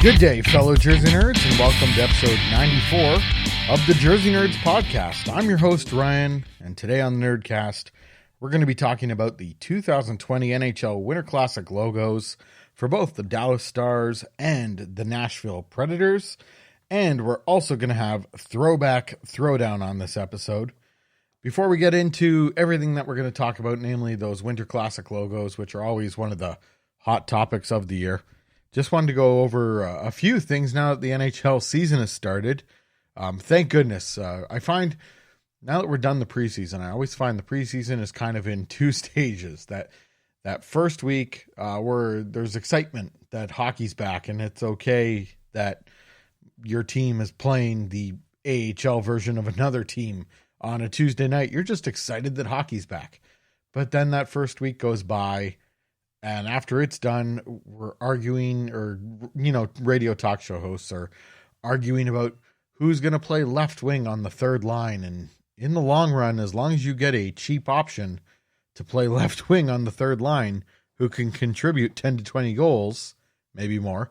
Good day, fellow Jersey Nerds, and welcome to episode 94 of the Jersey Nerds podcast. I'm your host, Ryan, and today on the Nerdcast, we're going to be talking about the 2020 NHL Winter Classic logos for both the Dallas Stars and the Nashville Predators, and we're also going to have Throwback Throwdown on this episode. Before we get into everything that we're going to talk about, namely those Winter Classic logos, which are always one of the hot topics of the year, just wanted to go over a few things now that the NHL season has started. Thank goodness. I find now that we're done the preseason, I always find the preseason is kind of in two stages. That first week where there's excitement that hockey's back and it's okay that your team is playing the AHL version of another team on a Tuesday night. You're just excited that hockey's back. But then that first week goes by, and after it's done, we're arguing, or, radio talk show hosts are arguing about who's going to play left wing on the third line. And in the long run, as long as you get a cheap option to play left wing on the third line who can contribute 10 to 20 goals, maybe more,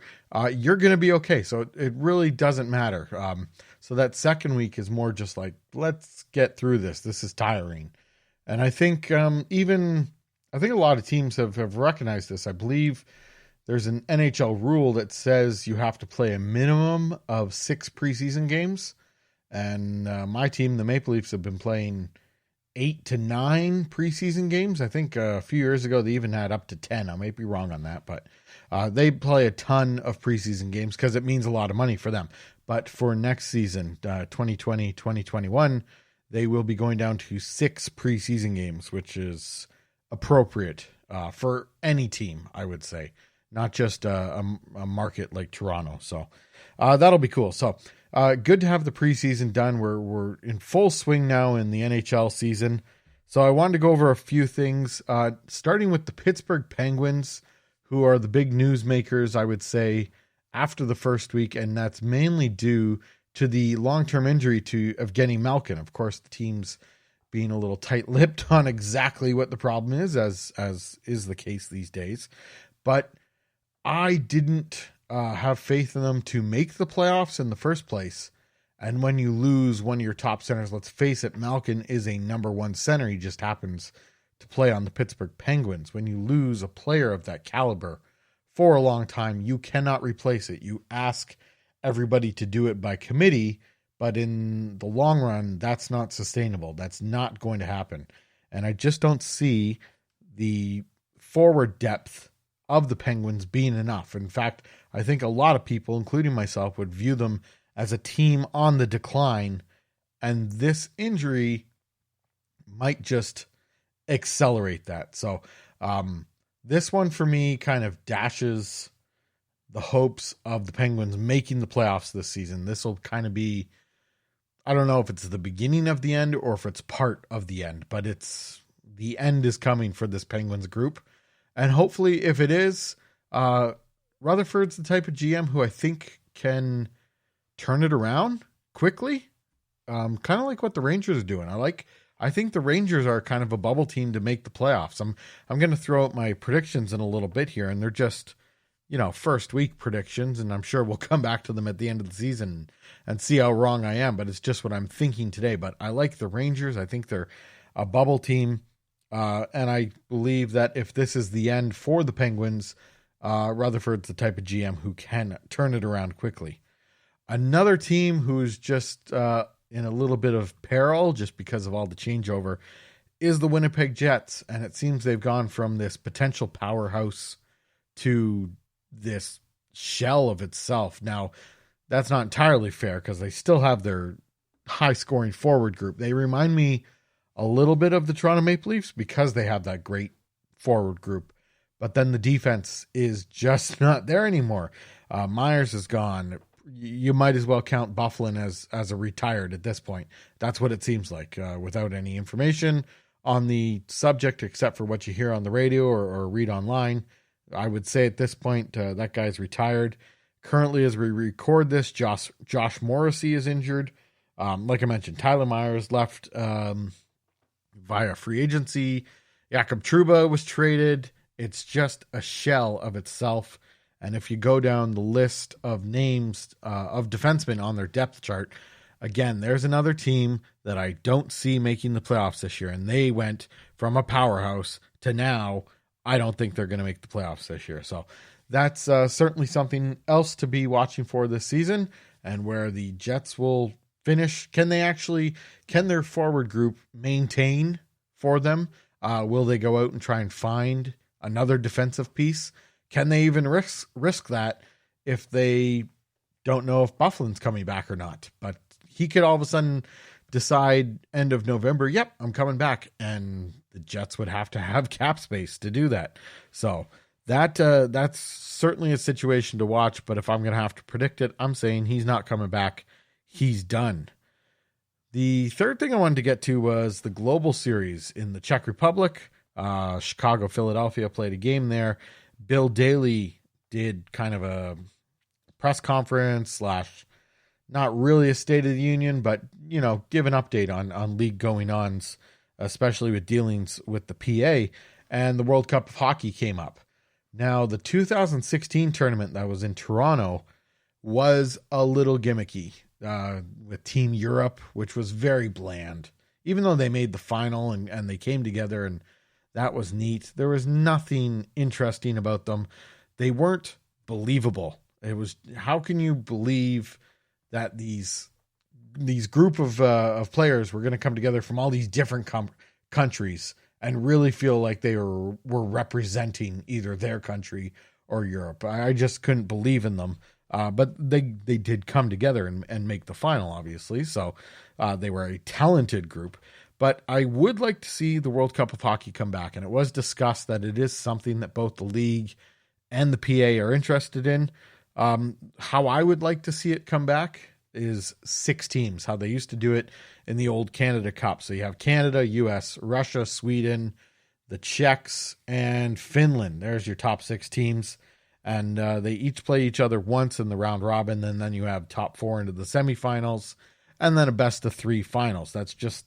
you're going to be okay. So it really doesn't matter. So that second week is more just like, let's get through this. This is tiring. And I think I think a lot of teams have recognized this. I believe there's an NHL rule that says you have to play a minimum of 6 preseason games. And my team, the Maple Leafs, have been playing 8 to 9 preseason games. I think a few years ago they even had up to 10. I may be wrong on that, but they play a ton of preseason games because it means a lot of money for them. But for next season, 2020, 2021, they will be going down to 6 preseason games, which is appropriate for any team, I would say, not just a market like Toronto. So that'll be cool. So good to have the preseason done. We're in full swing now in the NHL season. So I wanted to go over a few things, starting with the Pittsburgh Penguins, who are the big newsmakers, I would say, after the first week, and that's mainly due to the long-term injury to Evgeny Malkin. Of course, the team's being a little tight-lipped on exactly what the problem is, as is the case these days. But I didn't have faith in them to make the playoffs in the first place. And when you lose one of your top centers, let's face it, Malkin is a number one center. He just happens to play on the Pittsburgh Penguins. When you lose a player of that caliber for a long time, you cannot replace it. You ask everybody to do it by committee, but in the long run, that's not sustainable. That's not going to happen. And I just don't see the forward depth of the Penguins being enough. In fact, I think a lot of people, including myself, would view them as a team on the decline. And this injury might just accelerate that. So this one for me kind of dashes the hopes of the Penguins making the playoffs this season. This will kind of be, I don't know if it's the beginning of the end or if it's part of the end, but the end is coming for this Penguins group. And hopefully if it is, Rutherford's the type of GM who I think can turn it around quickly. Kind of like what the Rangers are doing. I think the Rangers are kind of a bubble team to make the playoffs. I'm going to throw out my predictions in a little bit here, and they're just, first week predictions, and I'm sure we'll come back to them at the end of the season and see how wrong I am, but it's just what I'm thinking today. But I like the Rangers. I think they're a bubble team, and I believe that if this is the end for the Penguins, Rutherford's the type of GM who can turn it around quickly. Another team who's just in a little bit of peril just because of all the changeover is the Winnipeg Jets, and it seems they've gone from this potential powerhouse to this shell of itself. Now, that's not entirely fair because they still have their high-scoring forward group. They remind me a little bit of the Toronto Maple Leafs because they have that great forward group, but then the defense is just not there anymore. Myers is gone. You might as well count Bufflin as a retired at this point. That's what it seems like, without any information on the subject except for what you hear on the radio or read online. I would say at this point that guy's retired. Currently, as we record this, Josh Morrissey is injured. Like I mentioned, Tyler Myers left via free agency. Jakob Trouba was traded. It's just a shell of itself. And if you go down the list of names of defensemen on their depth chart, again, there's another team that I don't see making the playoffs this year. And they went from a powerhouse to now, I don't think they're going to make the playoffs this year. So that's certainly something else to be watching for this season, and where the Jets will finish. Can their forward group maintain for them? Will they go out and try and find another defensive piece? Can they even risk that if they don't know if Bufflin's coming back or not? But he could all of a sudden decide end of November, yep, I'm coming back. And the Jets would have to have cap space to do that. So that's certainly a situation to watch. But if I'm going to have to predict it, I'm saying he's not coming back. He's done. The third thing I wanted to get to was the Global Series in the Czech Republic. Chicago, Philadelphia played a game there. Bill Daly did kind of a press conference / not really a State of the Union, but, give an update on league going-ons, especially with dealings with the PA, and the World Cup of Hockey came up. Now, the 2016 tournament that was in Toronto was a little gimmicky. With Team Europe, which was very bland, even though they made the final and they came together, and that was neat. There was nothing interesting about them. They weren't believable. It was, how can you believe that these group of players were going to come together from all these different countries and really feel like they were representing either their country or Europe? I just couldn't believe in them. But they did come together and make the final, obviously. So they were a talented group. But I would like to see the World Cup of Hockey come back. And it was discussed that it is something that both the league and the PA are interested in. How I would like to see it come back is 6 teams, how they used to do it in the old Canada Cup. So you have Canada, US, Russia, Sweden, the Czechs, and Finland. There's your top 6 teams. And they each play each other once in the round robin. And then you have top 4 into the semifinals, and then a best of 3 finals. That's just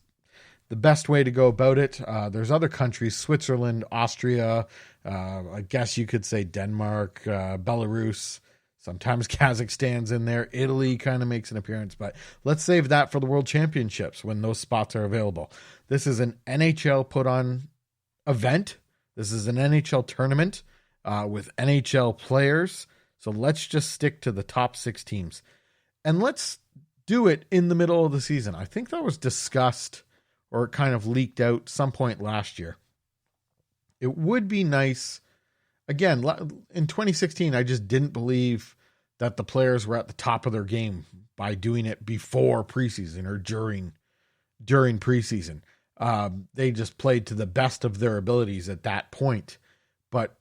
the best way to go about it. There's other countries, Switzerland, Austria, I guess you could say Denmark, Belarus, sometimes Kazakhstan's in there. Italy kind of makes an appearance, but let's save that for the World Championships when those spots are available. This is an NHL put on event. This is an NHL tournament. With NHL players. So let's just stick to the top 6 teams. And let's do it in the middle of the season. I think that was discussed or kind of leaked out some point last year. It would be nice. Again, in 2016, I just didn't believe that the players were at the top of their game by doing it before preseason or during preseason. They just played to the best of their abilities at that point. But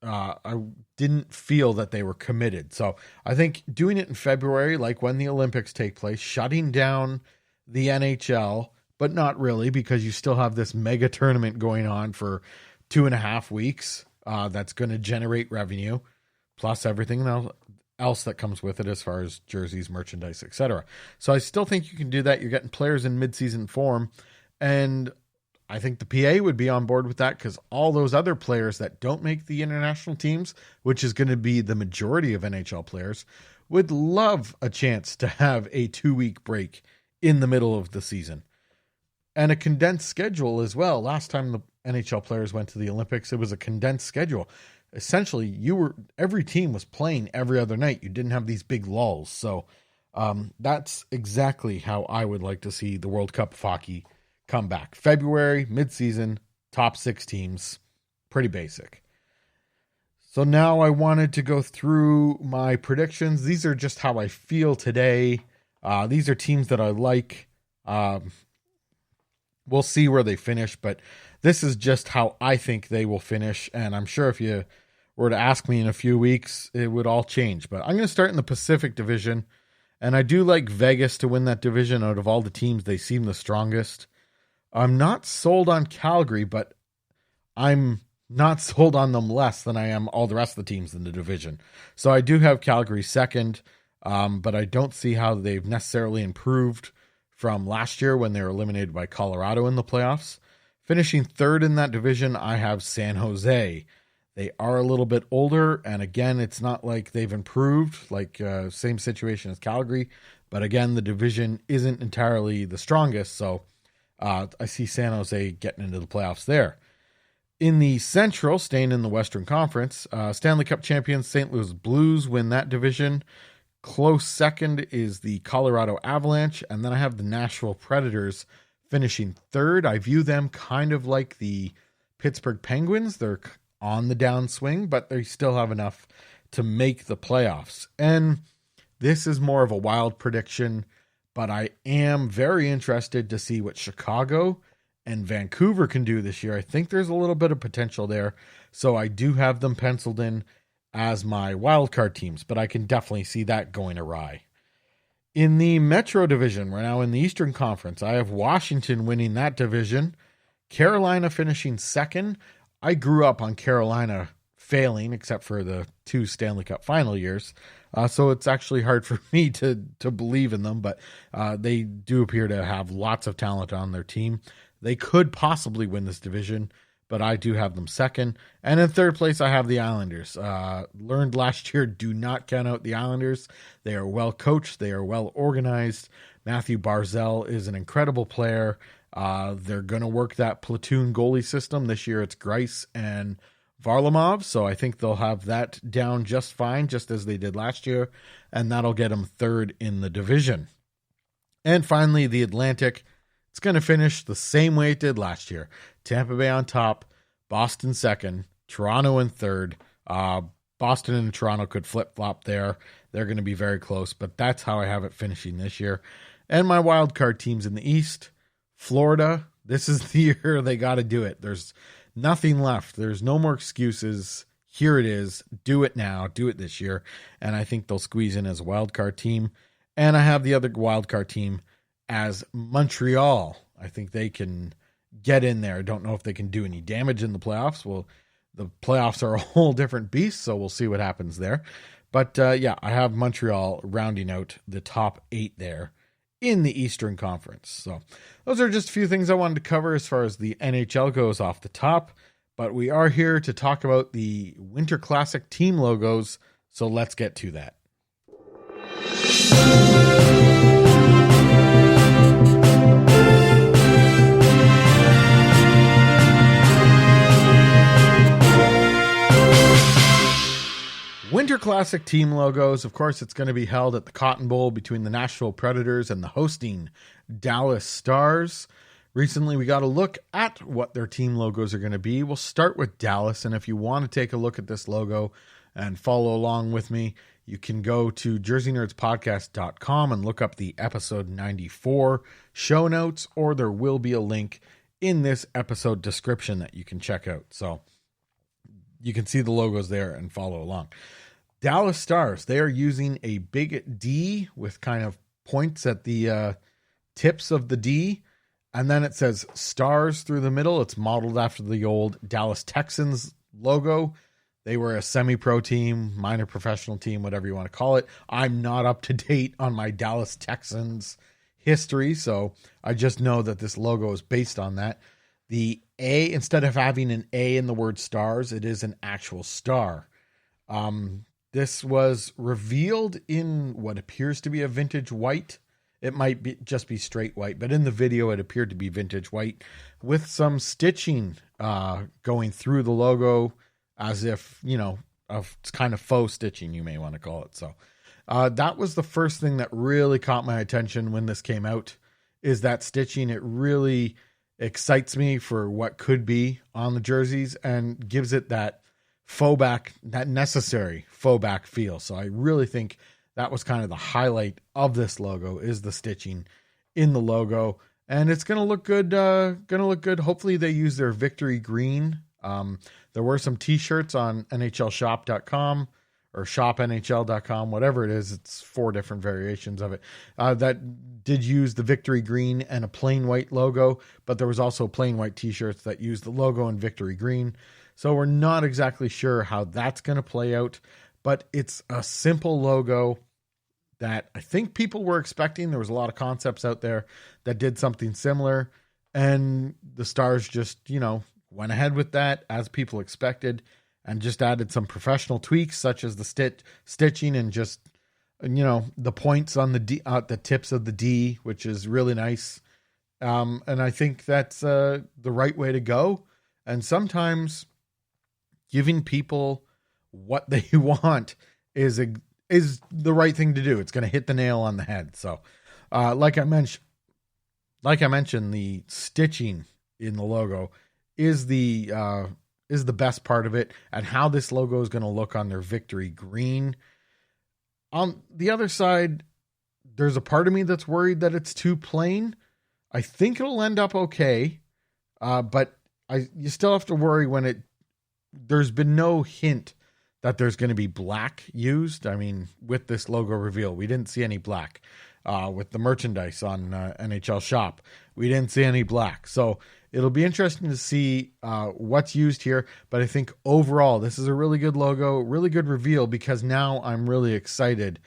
I didn't feel that they were committed. So I think doing it in February, like when the Olympics take place, shutting down the NHL, but not really, because you still have this mega tournament going on for 2.5 weeks. That's going to generate revenue, plus everything else that comes with it as far as jerseys, merchandise, etc. So I still think you can do that. You're getting players in mid-season form, and I think the PA would be on board with that, because all those other players that don't make the international teams, which is going to be the majority of NHL players, would love a chance to have a 2-week break in the middle of the season. And a condensed schedule as well. Last time the NHL players went to the Olympics, it was a condensed schedule. Essentially, every team was playing every other night. You didn't have these big lulls. So that's exactly how I would like to see the World Cup of Hockey come back. February, mid-season, top 6 teams. Pretty basic. So now I wanted to go through my predictions. These are just how I feel today. These are teams that I like. We'll see where they finish, but this is just how I think they will finish. And I'm sure if you were to ask me in a few weeks, it would all change. But I'm going to start in the Pacific Division. And I do like Vegas to win that division. Out of all the teams, they seem the strongest. I'm not sold on Calgary, but I'm not sold on them less than I am all the rest of the teams in the division. So I do have Calgary second, but I don't see how they've necessarily improved from last year when they were eliminated by Colorado in the playoffs. Finishing third in that division, I have San Jose. They are a little bit older, and again, it's not like they've improved, like same situation as Calgary. But again, the division isn't entirely the strongest, so I see San Jose getting into the playoffs there. In the Central, staying in the Western Conference, Stanley Cup champions St. Louis Blues win that division. Close second is the Colorado Avalanche, and then I have the Nashville Predators finishing third. I view them kind of like the Pittsburgh Penguins. They're on the downswing, but they still have enough to make the playoffs. And this is more of a wild prediction, but I am very interested to see what Chicago and Vancouver can do this year. I think there's a little bit of potential there, so I do have them penciled in as my wildcard teams, but I can definitely see that going awry. In the Metro Division, we're now in the Eastern Conference. I have Washington winning that division, Carolina finishing second. I grew up on Carolina failing, except for the 2 Stanley Cup final years, so it's actually hard for me to believe in them, but they do appear to have lots of talent on their team. They could possibly win this division, but I do have them second. And in third place, I have the Islanders. Learned last year, do not count out the Islanders. They are well coached. They are well organized. Matthew Barzal is an incredible player. They're going to work that platoon goalie system. This year it's Greiss and Varlamov, so I think they'll have that down just fine, just as they did last year, and that'll get them third in the division. And finally, the Atlantic. It's going to finish the same way it did last year. Tampa Bay on top, Boston second, Toronto in third. Boston and Toronto could flip-flop there. They're going to be very close, but that's how I have it finishing this year. And my wild card teams in the East, Florida, this is the year they got to do it. There's nothing left. There's no more excuses. Here it is. Do it now. Do it this year. And I think they'll squeeze in as a wild card team. And I have the other wild card team as Montreal. I think they can get in there. I don't know if they can do any damage in the playoffs. Well, the playoffs are a whole different beast, so we'll see what happens there. But yeah, I have Montreal rounding out the top 8 there in the Eastern Conference. So those are just a few things I wanted to cover as far as the NHL goes off the top. But we are here to talk about the Winter Classic team logos, so let's get to that. Winter Classic team logos. Of course, it's going to be held at the Cotton Bowl between the Nashville Predators and the hosting Dallas Stars. Recently, we got a look at what their team logos are going to be. We'll start with Dallas, and if you want to take a look at this logo and follow along with me, you can go to jerseynerdspodcast.com and look up the episode 94 show notes, or there will be a link in this episode description that you can check out. So you can see the logos there and follow along. Dallas Stars, they are using a big D with kind of points at the tips of the D. And then it says stars through the middle. It's modeled after the old Dallas Texans logo. They were a semi-pro team, minor professional team, whatever you want to call it. I'm not up to date on my Dallas Texans history, so I just know that this logo is based on that. The A, instead of having an A in the word stars, it is an actual star. This was revealed in what appears to be a vintage white. It might be just be straight white, but in the video it appeared to be vintage white with some stitching going through the logo as if, you know, of kind of faux stitching, you may want to call it. So that was the first thing that really caught my attention when this came out, is that stitching. It really excites me for what could be on the jerseys and gives it that faux back, that necessary faux back feel. So I really think that was kind of the highlight of this logo, is the stitching in the logo, and it's going to look good. Hopefully they use their victory green. There were some t-shirts on NHLshop.com or shopnhl.com, whatever it is. It's 4 different variations of it that did use the victory green and a plain white logo, but there was also plain white t-shirts that used the logo in victory green. So we're not exactly sure how that's going to play out, but it's a simple logo that I think people were expecting. There was a lot of concepts out there that did something similar, and the Stars just, you know, went ahead with that as people expected, and just added some professional tweaks such as the stitching and just, the points on the D, the tips of the D, which is really nice. And I think that's the right way to go. And sometimes giving people what they want is the right thing to do. It's going to hit the nail on the head. So, like I mentioned, the stitching in the logo is the best part of it, and how this logo is going to look on their victory green. On the other side, there's a part of me that's worried that it's too plain. I think it'll end up okay, but you still have to worry when there's been no hint that there's going to be black used. I mean, with this logo reveal, we didn't see any black. With the merchandise on NHL Shop, we didn't see any black. So it'll be interesting to see what's used here. But I think overall, this is a really good logo, really good reveal, because now I'm really excited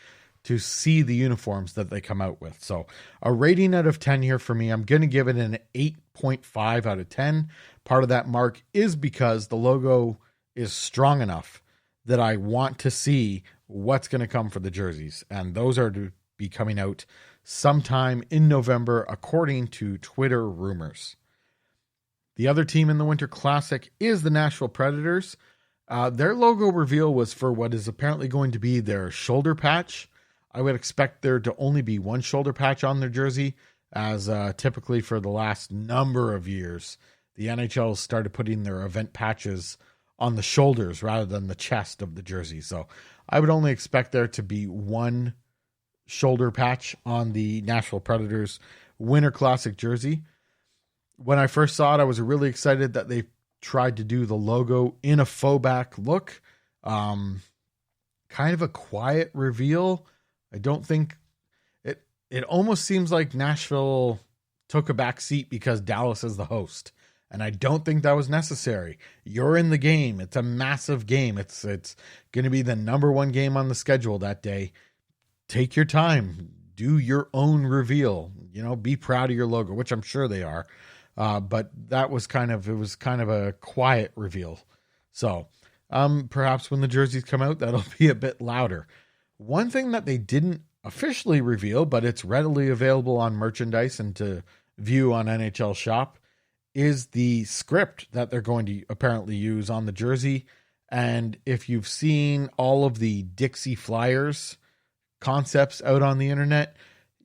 to see the uniforms that they come out with. So a rating out of 10 here for me, I'm going to give it an 8.5 out of 10. Part of that mark is because the logo is strong enough that I want to see what's going to come for the jerseys. And those are to be coming out sometime in November, according to Twitter rumors. The other team in the Winter Classic is the Nashville Predators. Their logo reveal was for what is apparently going to be their shoulder patch. I would expect there to only be one shoulder patch on their jersey, as typically for the last number of years, the NHL started putting their event patches on the shoulders rather than the chest of the jersey. So I would only expect there to be one shoulder patch on the Nashville Predators Winter Classic jersey. When I first saw it, I was really excited that they tried to do the logo in a faux back look. Kind of a quiet reveal. I don't think it almost seems like Nashville took a back seat because Dallas is the host. And I don't think that was necessary. You're in the game. It's a massive game. It's going to be the number one game on the schedule that day. Take your time, do your own reveal, be proud of your logo, which I'm sure they are. But it was kind of a quiet reveal. So, perhaps when the jerseys come out, that'll be a bit louder. One thing that they didn't officially reveal, but it's readily available on merchandise and to view on NHL Shop, is the script that they're going to apparently use on the jersey. And if you've seen all of the Dixie Flyers concepts out on the internet,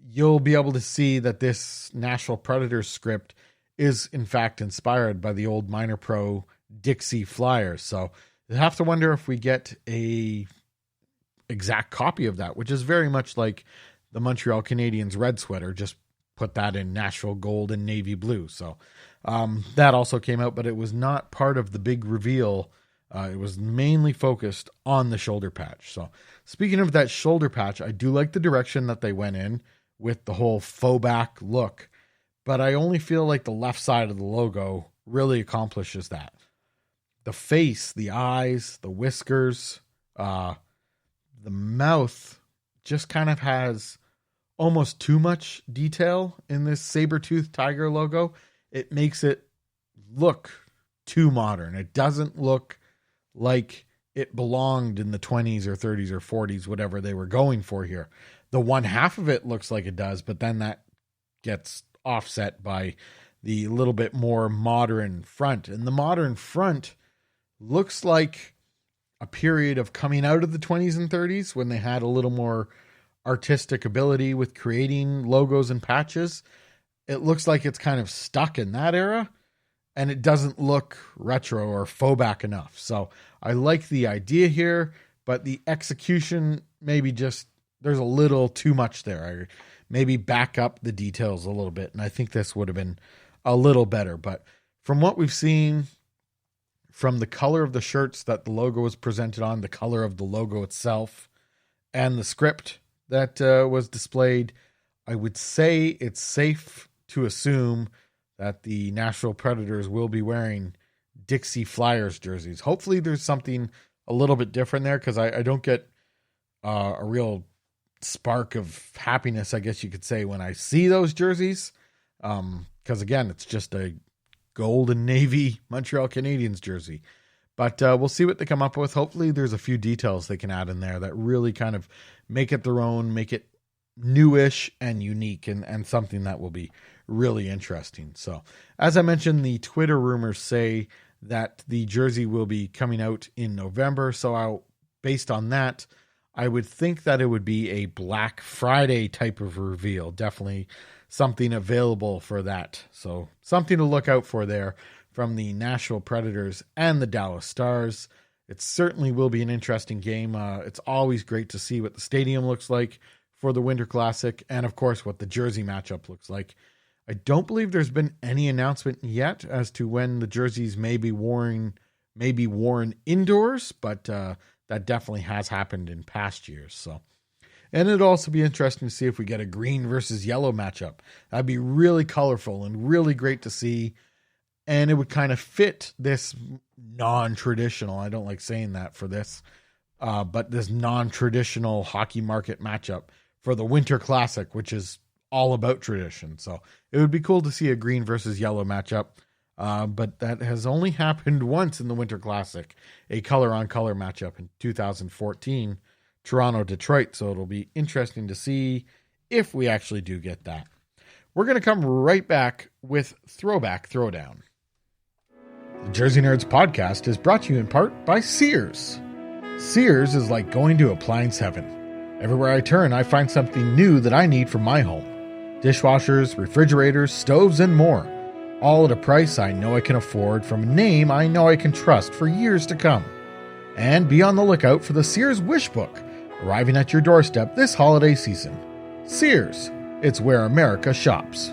you'll be able to see that this Nashville Predators script is in fact inspired by the old minor pro Dixie Flyers. So you have to wonder if we get a exact copy of that, which is very much like the Montreal Canadiens red sweater, just put that in Nashville gold and navy blue. So that also came out, but it was not part of the big reveal. It was mainly focused on the shoulder patch. So speaking of that shoulder patch, I do like the direction that they went in with the whole faux back look, but I only feel like the left side of the logo really accomplishes that. The face, the eyes, the whiskers, the mouth just kind of has almost too much detail in this saber-toothed tiger logo. It makes it look too modern. It doesn't look like it belonged in the 20s or 30s or 40s, whatever they were going for here. The one half of it looks like it does, but then that gets offset by the little bit more modern front. And the modern front looks like a period of coming out of the 20s and 30s when they had a little more artistic ability with creating logos and patches. It looks like it's kind of stuck in that era, and it doesn't look retro or faux back enough. So I like the idea here, but the execution, maybe just, there's a little too much there. I maybe back up the details a little bit, and I think this would have been a little better. But from what we've seen, from the color of the shirts that the logo was presented on, the color of the logo itself, and the script that was displayed, I would say it's safe to assume that the Nashville Predators will be wearing Dixie Flyers jerseys. Hopefully there's something a little bit different there, because I don't get a real spark of happiness, I guess you could say, when I see those jerseys. Because again, it's just a gold and navy Montreal Canadiens jersey. But we'll see what they come up with. Hopefully there's a few details they can add in there that really kind of make it their own, make it newish and unique, and something that will be really interesting. So as I mentioned, the Twitter rumors say that the jersey will be coming out in November. So based on that, I would think that it would be a Black Friday type of reveal. Definitely something available for that. So something to look out for there from the Nashville Predators and the Dallas Stars. It certainly will be an interesting game. It's always great to see what the stadium looks like for the Winter Classic, and of course what the jersey matchup looks like. I don't believe there's been any announcement yet as to when the jerseys may be worn indoors, but that definitely has happened in past years. So, and it'd also be interesting to see if we get a green versus yellow matchup. That'd be really colorful and really great to see. And it would kind of fit this non-traditional, I don't like saying that for this, but this non-traditional hockey market matchup for the Winter Classic, which is all about tradition. So it would be cool to see a green versus yellow matchup. But that has only happened once in the Winter Classic, a color-on-color matchup in 2014, Toronto-Detroit. So it'll be interesting to see if we actually do get that. We're going to come right back with Throwback Throwdown. The Jersey Nerds podcast is brought to you in part by Sears. Sears is like going to appliance heaven. Everywhere I turn, I find something new that I need for my home. Dishwashers, refrigerators, stoves, and more. All at a price I know I can afford from a name I know I can trust for years to come. And be on the lookout for the Sears Wish Book, arriving at your doorstep this holiday season. Sears, it's where America shops.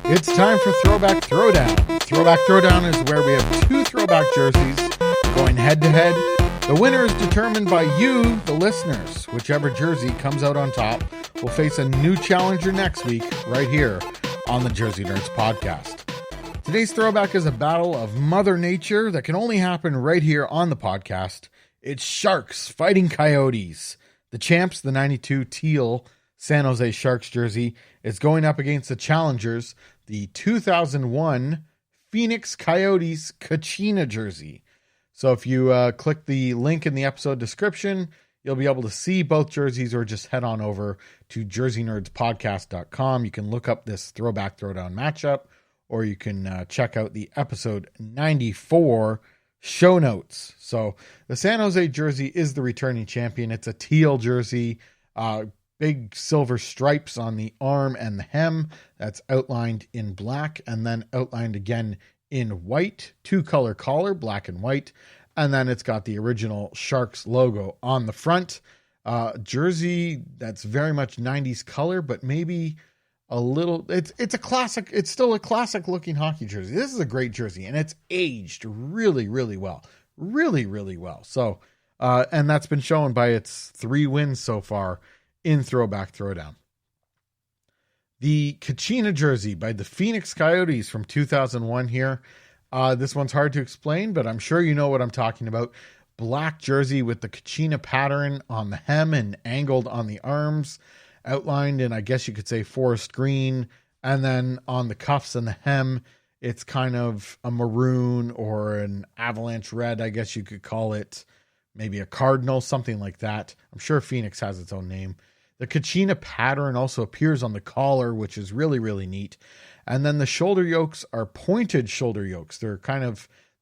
It's time for Throwback Throwdown. Throwback Throwdown is where we have two throwback jerseys going head-to-head. The winner is determined by you, the listeners. Whichever jersey comes out on top will face a new challenger next week right here on the Jersey Nerds podcast. Today's throwback is a battle of Mother Nature that can only happen right here on the podcast. It's Sharks fighting Coyotes. The champs, the 92 teal San Jose Sharks jersey, is going up against the challengers, the 2001 Phoenix Coyotes Kachina jersey. So if you click the link in the episode description, you'll be able to see both jerseys, or just head on over to jerseynerdspodcast.com. You can look up this Throwback Throwdown matchup, or you can check out the episode 94 show notes. So the San Jose jersey is the returning champion. It's a teal jersey, big silver stripes on the arm and the hem. That's outlined in black and then outlined again in white, two-color collar, black and white. And then it's got the original Sharks logo on the front. Jersey that's very much 90s color, but maybe a little, it's a classic. It's still a classic looking hockey jersey. This is a great jersey, and it's aged really, really well. Really, really well. So, and that's been shown by its 3 wins so far in Throwback Throwdown. The Kachina jersey by the Phoenix Coyotes from 2001 here. This one's hard to explain, but I'm sure you know what I'm talking about. Black jersey with the Kachina pattern on the hem and angled on the arms, outlined in, I guess you could say, forest green. And then on the cuffs and the hem, it's kind of a maroon or an avalanche red, I guess you could call it. Maybe a cardinal, something like that. I'm sure Phoenix has its own name. The Kachina pattern also appears on the collar, which is really, really neat. And then the shoulder yokes are pointed shoulder yokes. They're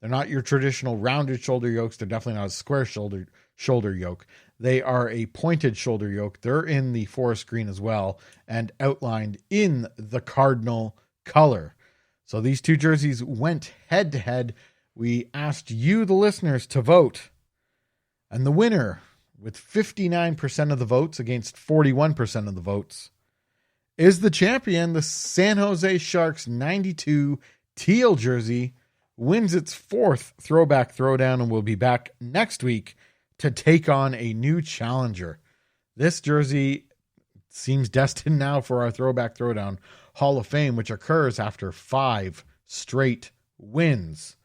not your traditional rounded shoulder yokes. They're definitely not a square shoulder yoke. They are a pointed shoulder yoke. They're in the forest green as well and outlined in the cardinal color. So these two jerseys went head to head. We asked you, the listeners, to vote. And the winner, with 59% of the votes against 41% of the votes, is the champion. The San Jose Sharks 92 teal jersey wins its 4th Throwback Throwdown and will be back next week to take on a new challenger. This jersey seems destined now for our Throwback Throwdown Hall of Fame, which occurs after 5 straight wins.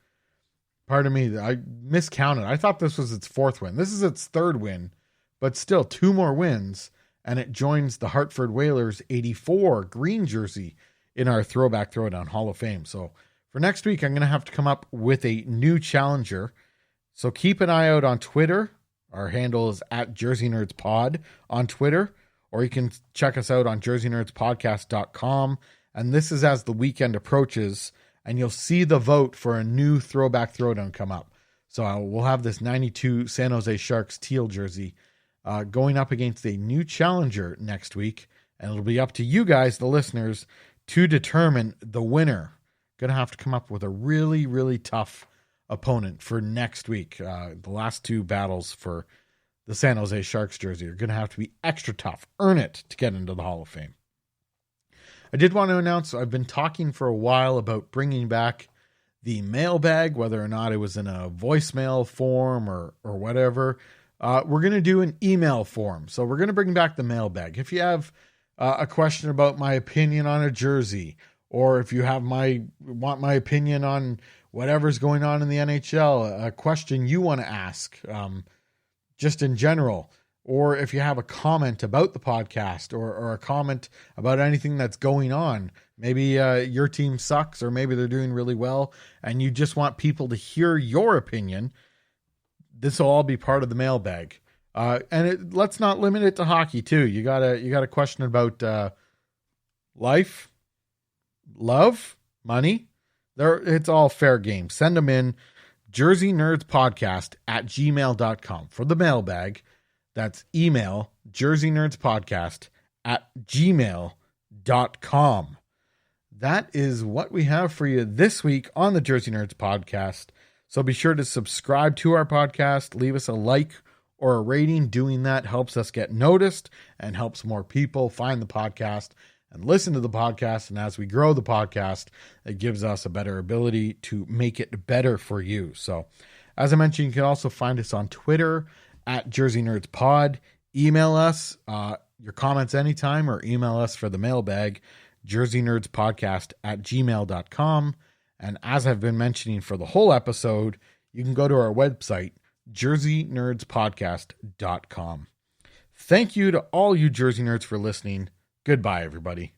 Pardon me, I miscounted. I thought this was its 4th win. This is its 3rd win, but still 2 more wins, and it joins the Hartford Whalers 84 green jersey in our Throwback Throwdown Hall of Fame. So for next week, I'm going to have to come up with a new challenger. So keep an eye out on Twitter. Our handle is at Jersey Nerds Pod on Twitter, or you can check us out on jerseynerdspodcast.com. And this is as the weekend approaches, and you'll see the vote for a new Throwback Throwdown come up. So we'll have this 92 San Jose Sharks teal jersey going up against a new challenger next week. And it'll be up to you guys, the listeners, to determine the winner. Going to have to come up with a really, really tough opponent for next week. The last two battles for the San Jose Sharks jersey are going to have to be extra tough. Earn it to get into the Hall of Fame. I did want to announce, I've been talking for a while about bringing back the mailbag, whether or not it was in a voicemail form or whatever. We're going to do an email form. So we're going to bring back the mailbag. If you have a question about my opinion on a jersey, or if you want my opinion on whatever's going on in the NHL, a question you want to ask, just in general, or if you have a comment about the podcast or a comment about anything that's going on, maybe your team sucks or maybe they're doing really well and you just want people to hear your opinion, this will all be part of the mailbag. Let's not limit it to hockey too. You got a question about life, love, money. It's all fair game. Send them in. jerseynerdspodcast@gmail.com for the mailbag. That's email jerseynerdspodcast@gmail.com. That is what we have for you this week on the Jersey Nerds podcast. So be sure to subscribe to our podcast, leave us a like or a rating. Doing that helps us get noticed and helps more people find the podcast and listen to the podcast. And as we grow the podcast, it gives us a better ability to make it better for you. So as I mentioned, you can also find us on Twitter at Jersey Nerds Pod. Email us your comments anytime, or email us for the mailbag, jerseynerdspodcast@gmail.com. And as I've been mentioning for the whole episode, you can go to our website, jerseynerdspodcast.com. Thank you to all you Jersey Nerds for listening. Goodbye, everybody.